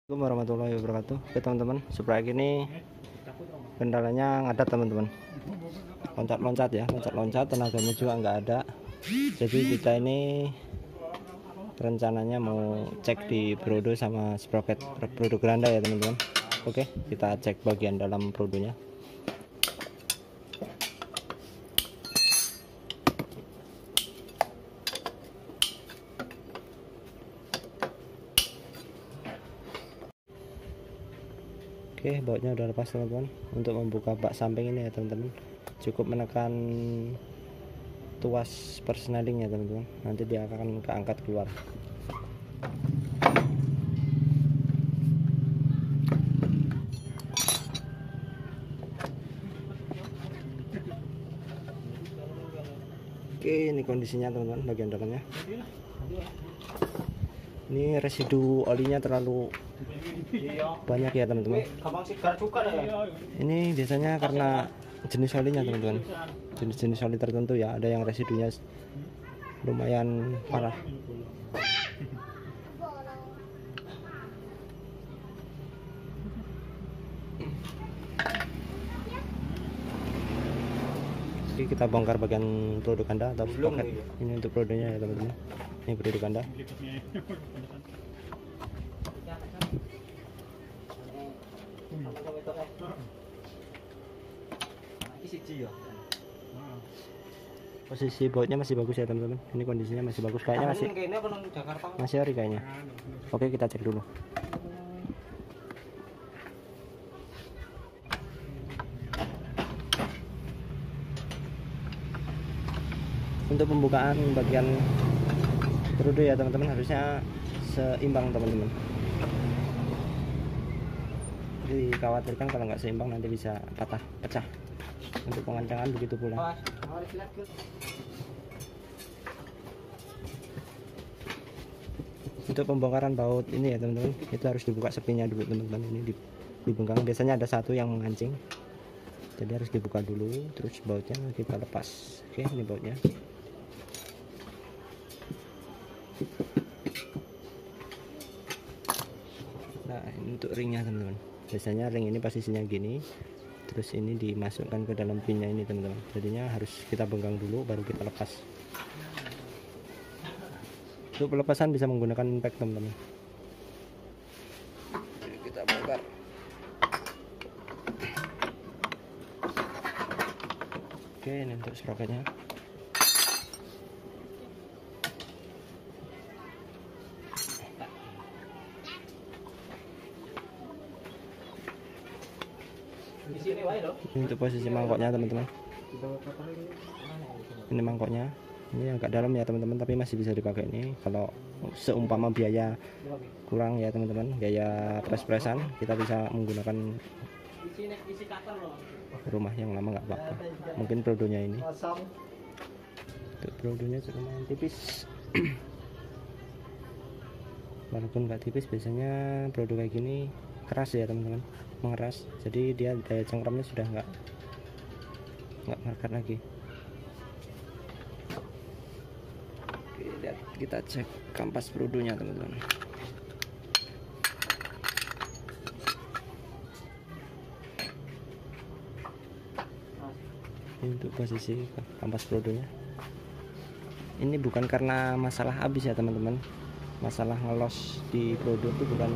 Assalamualaikum warahmatullahi wabarakatuh. Oke teman-teman, Supra ini kendalanya ngadat teman-teman, loncat-loncat ya, loncat-loncat, tenaganya juga nggak ada. Jadi kita ini rencananya mau cek di Brodo sama sprocket Brodo Granda ya teman-teman. Oke, kita cek bagian dalam Brodonya. Oke, bautnya udah lepas teman-teman. Untuk membuka bak samping ini ya teman-teman, cukup menekan tuas persnelingnya teman-teman, nanti dia akan keangkat keluar. Oke, ini kondisinya teman-teman, bagian dalamnya. Ini residu olinya terlalu banyak ya teman-teman. Ini biasanya karena jenis olinya teman-teman, jenis oli tertentu ya, ada yang residunya lumayan parah. Oke, kita bongkar bagian Brodo Granda atau sprocket. Ini untuk Brodonya ya teman-teman. Ini Brodo Granda. Posisi bautnya masih bagus ya teman-teman. Ini kondisinya masih bagus, kayaknya masih ori kayaknya. Oke, kita cek dulu. Untuk pembukaan bagian Brodo ya teman-teman, harusnya seimbang teman-teman. Dikhawatirkan kalau nggak seimbang nanti bisa pecah. Untuk pengancangan begitu pula. Untuk pembongkaran baut ini ya teman-teman, itu harus dibuka sepinya dulu teman-teman. Ini dibengkang, biasanya ada satu yang mengancing, jadi harus dibuka dulu, terus bautnya kita lepas. Oke, ini bautnya. Nah, ini untuk ringnya teman-teman. Biasanya ring ini posisinya gini, terus ini dimasukkan ke dalam pinnya ini teman-teman. Jadinya harus kita bengkang dulu baru kita lepas. Untuk pelepasan bisa menggunakan impact teman-teman. Kita bongkar. Oke, ini untuk sprocketnya. Ini untuk posisi mangkoknya teman-teman. Ini mangkoknya, ini agak dalam ya teman-teman, tapi masih bisa dipakai ini. Kalau seumpama biaya kurang ya teman-teman, biaya pres-presan, kita bisa menggunakan rumah yang lama nggak apa-apa. Mungkin Brodonya ini, untuk Brodonya lumayan tipis. Walaupun nggak tipis, biasanya Brodo kayak gini keras ya teman-teman, mengeras, jadi dia daya cengkramnya sudah nggak melekat lagi. Oke, lihat, kita cek kampas Brodonya teman-teman. Ini untuk posisi kampas Brodonya. Ini bukan karena masalah habis ya teman-teman, masalah ngelos di Brodo itu bukan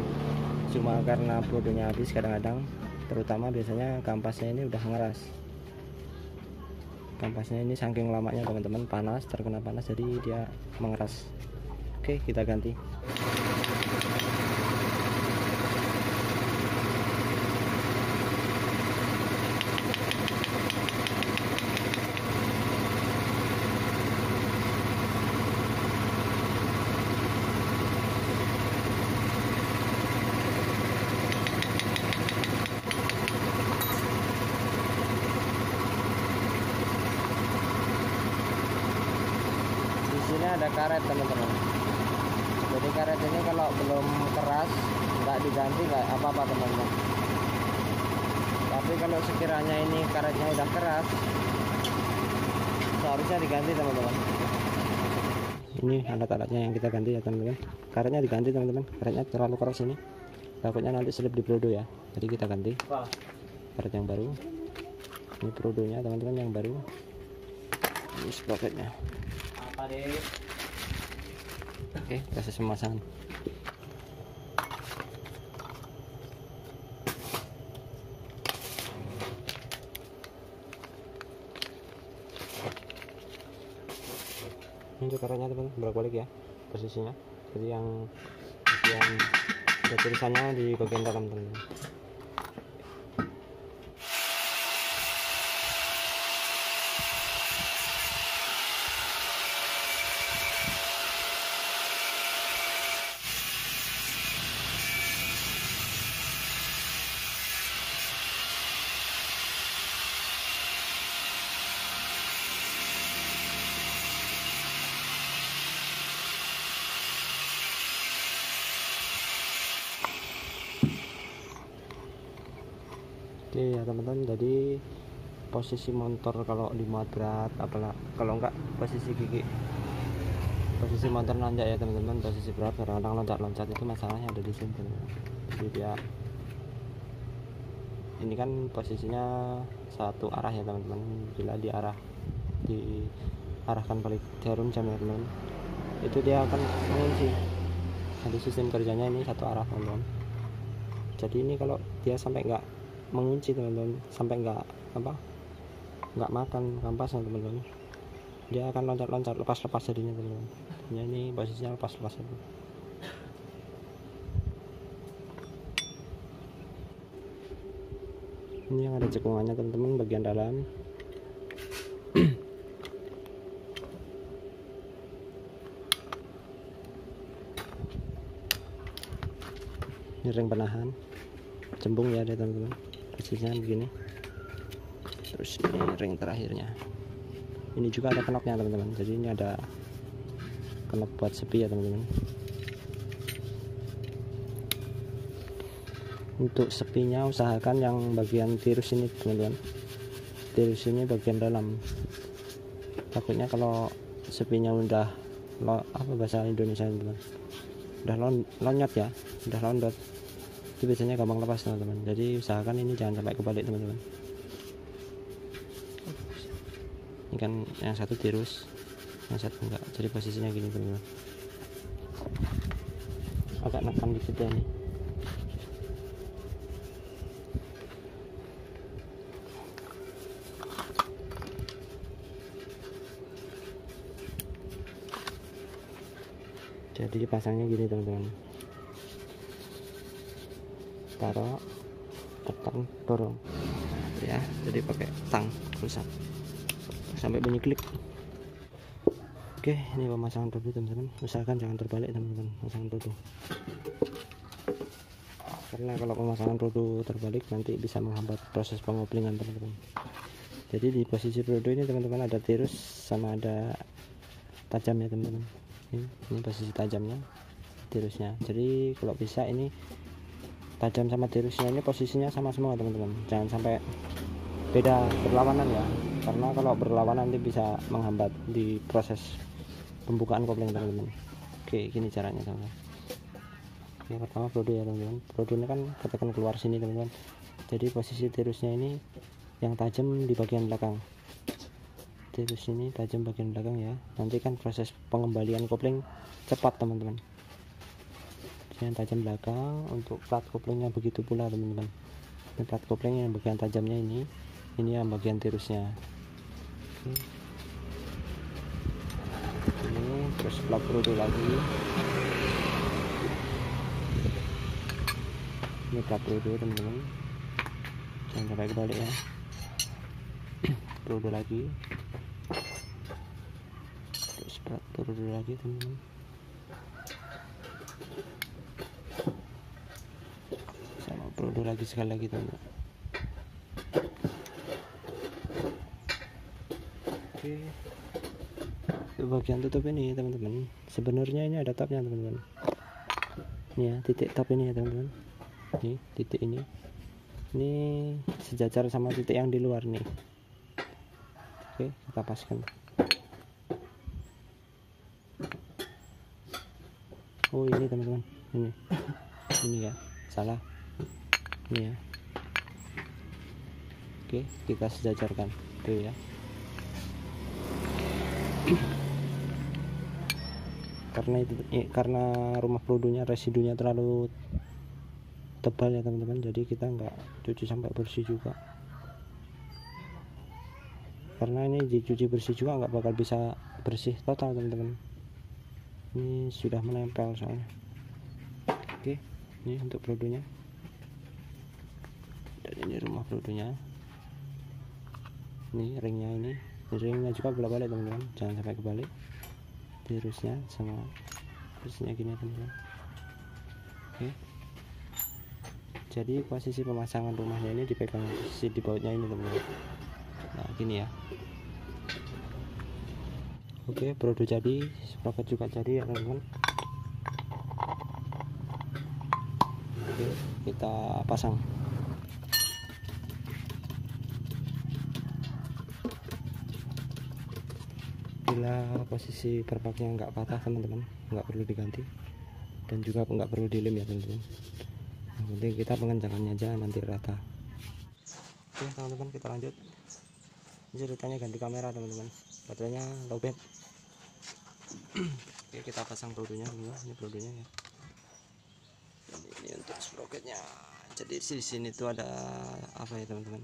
cuma karena Brodonya habis, kadang-kadang terutama biasanya kampasnya ini udah ngeras. Kampasnya ini saking lamanya teman-teman, panas, terkena panas, jadi dia mengeras. Oke, kita ganti. Sini ada karet teman-teman, jadi karet ini kalau belum keras nggak diganti nggak apa-apa teman-teman. Tapi kalau sekiranya ini karetnya udah keras, seharusnya diganti teman-teman. Ini alat-alatnya yang kita ganti ya teman-teman. Karetnya diganti teman-teman, karetnya terlalu keras ini. takutnya nanti selip di prodo ya, jadi kita ganti part yang baru. Ini prodonya teman-teman yang baru, ini sprocketnya. Oke, proses pemasangan. Ini caranya teman-teman, bolak-balik ya posisinya, jadi yang ada tulisannya di bagian dalam teman-teman. Oke ya teman-teman, jadi posisi motor kalau di muat berat, apalah kalau enggak posisi gigi, posisi motor nanjak ya teman-teman, posisi berat kadang-kadang loncat-loncat itu masalahnya ada di sini teman-teman. Jadi dia ini kan posisinya satu arah ya teman-teman, bila diarahkan balik jarum jam ya teman-teman, itu dia akan mengunci. Jadi sistem kerjanya ini satu arah teman-teman. Jadi ini kalau dia sampai enggak mengunci teman-teman, sampai nggak makan kampas teman-teman, dia akan loncat-loncat, lepas-lepas jadinya teman-teman. Ya, ini posisinya lepas-lepas. Ini yang ada cekungannya teman-teman, bagian dalam. Ini ring penahan, cembung ya teman-teman, posisinya begini. Terus ini ring terakhirnya, ini juga ada knopnya teman-teman, jadi ini ada knop buat sepi ya teman-teman. Untuk sepinya usahakan yang bagian tirus ini teman-teman, tirus ini bagian dalam, takutnya kalau sepinya udah apa bahasa Indonesia teman-teman, udah lonyot ya, udah londot, itu biasanya gampang lepas teman-teman. Jadi usahakan ini jangan sampai kebalik teman-teman. Ini kan yang satu tirus, yang satu enggak, jadi posisinya gini teman-teman. Agak nekan dikit ya nih. Jadi pasangnya gini teman-teman, taruh, tekan, dorong ya, jadi pakai tang rusak sampai bunyi klik. Oke, ini pemasangan rodo teman-teman, usahakan jangan terbalik teman-teman pemasangan rodo, karena kalau pemasangan rodo terbalik nanti bisa menghambat proses pengoplingan teman-teman. Jadi di posisi rodo ini teman-teman ada tirus sama ada tajam ya teman-teman. Ini posisi tajamnya, tirusnya. Jadi kalau bisa ini tajam sama tirusnya ini posisinya sama semua teman-teman, jangan sampai beda berlawanan ya, karena kalau berlawanan nanti bisa menghambat di proses pembukaan kopling teman-teman. Oke, gini caranya teman-teman. Oke, pertama prodo ya teman-teman, prodo ini kan tekan keluar sini teman-teman, jadi posisi tirusnya ini yang tajam di bagian belakang, tirus ini tajam bagian belakang ya, nanti kan proses pengembalian kopling cepat teman-teman. Yang tajam belakang, untuk plat koplingnya begitu pula teman-teman. Ini plat kopling yang bagian tajamnya ini yang bagian tirusnya. Ini terus plat prodo lagi, ini plat prodo teman-teman, jangan sampai kebalik ya. Prodo lagi, terus plat prodo lagi teman-teman. Prodo lagi sekali lagi teman-teman. Oke, bagian tutup ini teman-teman, sebenarnya ini ada topnya teman-teman. Ini ya, titik top ini ya teman-teman. Ini titik ini sejajar sama titik yang di luar nih. Oke, kita paskan. Oh ini teman-teman, ini ya. salah ini ya. Oke, kita sejajarkan tuh ya. Karena rumah produnya residunya terlalu tebal ya teman-teman, jadi kita nggak cuci sampai bersih juga, karena ini dicuci bersih juga nggak bakal bisa bersih total teman-teman, ini sudah menempel soalnya. Oke, ini untuk produnya, dan ini rumah produnya, ini ringnya juga bolak-balik teman-teman, jangan sampai kebalik virusnya sama virusnya gini teman-teman. Oke, jadi posisi pemasangan rumahnya ini dipegang posisi di bautnya ini teman-teman. Nah gini ya. Oke, produk jadi, sprocket juga jadi ya teman-teman. Oke, kita pasang. Bila posisi perpaknya nggak patah teman-teman, nggak perlu diganti, dan juga nggak perlu dilem ya teman-teman. Yang penting kita pengencangannya aja nanti rata. Oke teman-teman, kita lanjut. Ini ceritanya ganti kamera teman-teman, baterainya lowbat. Oke, kita pasang produnya dulu. Ini produnya ya. Ini untuk sprocketnya. Jadi di sini tuh ada apa ya teman-teman,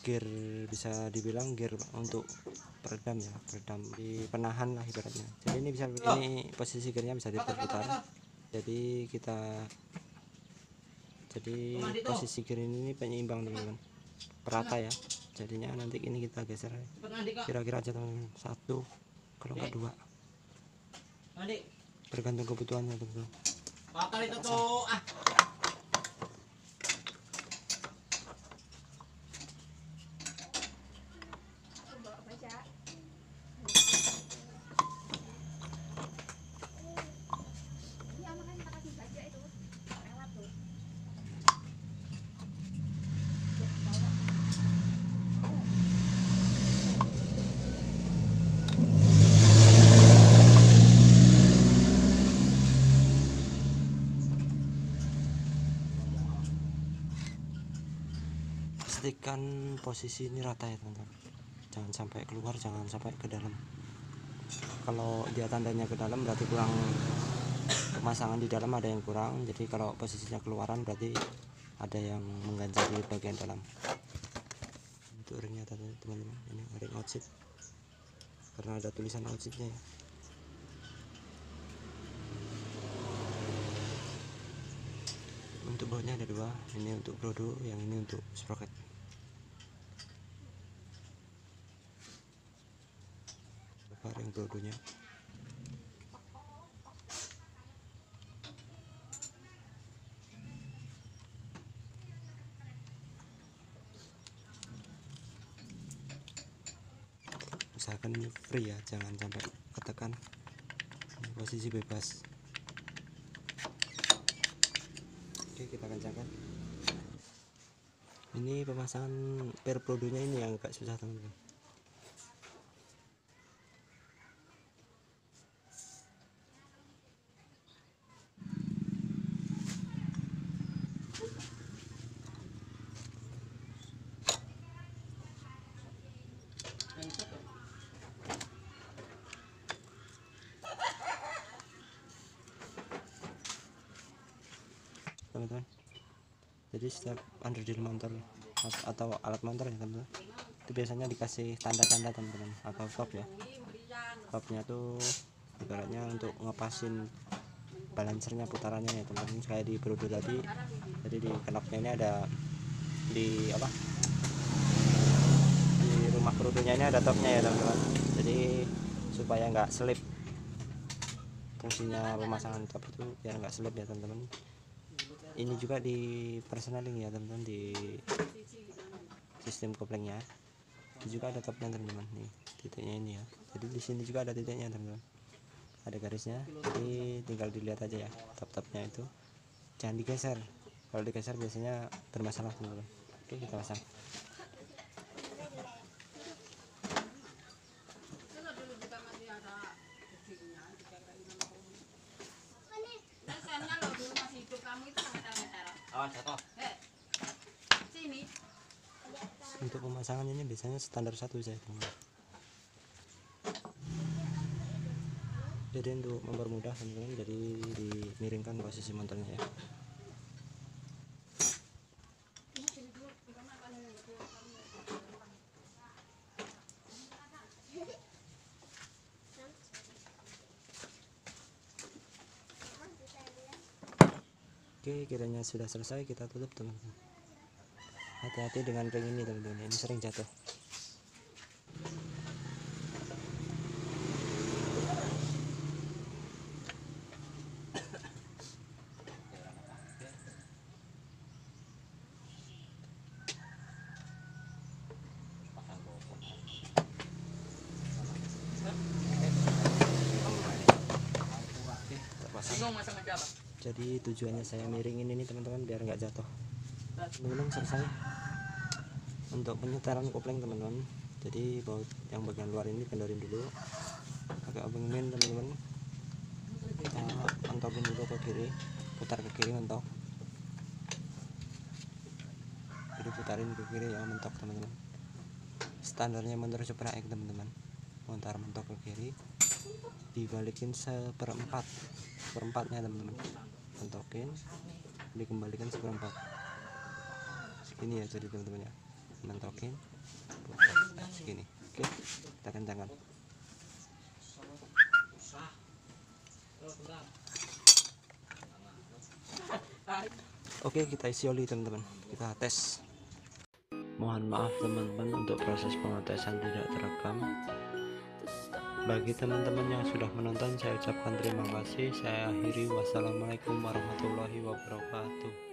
gear, bisa dibilang gear untuk peredam ya, peredam di penahan lah ibaratnya. Jadi ini bisa, ini posisi gearnya bisa diputar. Jadi posisi gear ini penyeimbang teman-teman, perata ya. Jadinya nanti ini kita geser kira-kira aja teman-teman, 1 kalau enggak 2, bergantung kebutuhannya teman-teman. Pastikan posisi ini rata ya teman-teman, jangan sampai keluar, jangan sampai ke dalam. Kalau dia tandanya ke dalam berarti kurang, pemasangan di dalam ada yang kurang. Jadi kalau posisinya keluaran berarti ada yang mengganjal di bagian dalam. Untuk ringnya teman-teman, ini ring outside, karena ada tulisan outside-nya ya. Untuk bautnya ada 2, ini untuk produk, yang ini untuk sprocket. Ring produknya. Usahakan free ya, jangan sampai ketekan, posisi bebas. Oke, kita kencangkan. Ini pemasangan per produknya ini yang agak susah teman-teman. Teman-teman, jadi setiap underdeal motor atau alat motor ya teman-teman, itu biasanya dikasih tanda-tanda teman-teman, atau top ya. Topnya tuh ibaratnya untuk ngepasin balancernya, putarannya ya teman-teman, kayak di produk tadi. Jadi di kenopnya ini ada, di rumah produknya ini ada topnya ya teman-teman, jadi supaya nggak selip. Fungsinya pemasangan top itu biar nggak selip ya teman-teman. Ini juga di personaling ya teman-teman, di sistem koplingnya juga ada topnya teman-teman. Nih titiknya ini ya, jadi di sini juga ada titiknya teman-teman, ada garisnya. Jadi tinggal dilihat aja ya, top-topnya itu jangan digeser. Kalau digeser biasanya bermasalah teman-teman. Oke, kita pasang. Untuk pemasangannya ini biasanya standar satu saya teman. Jadi untuk mempermudah teman-teman, jadi dimiringkan posisi motornya ya. Oke, kiranya sudah selesai, kita tutup teman-teman. Hati-hati dengan ring ini teman-teman, ini sering jatuh. Jadi tujuannya saya miringin ini teman-teman biar nggak jatuh. Teman-teman selesai untuk penyetelan kopling teman-teman. Jadi baut yang bagian luar ini kendorin dulu pakai obeng min teman-teman. Kita mentokin dulu ke kiri, putar ke kiri mentok. Jadi putarin ke kiri ya, mentok teman-teman. Standarnya motor Supra X teman-teman. Montar mentok ke kiri, dibalikin seperempatnya teman-teman. Mentokin, dikembalikan seperempat segini ya, jadi teman-teman ya, mentokin segini. Oke, kita kencangkan. Oke, kita isi oli teman-teman, kita tes. Mohon maaf teman-teman untuk proses pengetesan tidak terekam. Bagi teman-teman yang sudah menonton, saya ucapkan terima kasih. Saya akhiri, wassalamualaikum warahmatullahi wabarakatuh.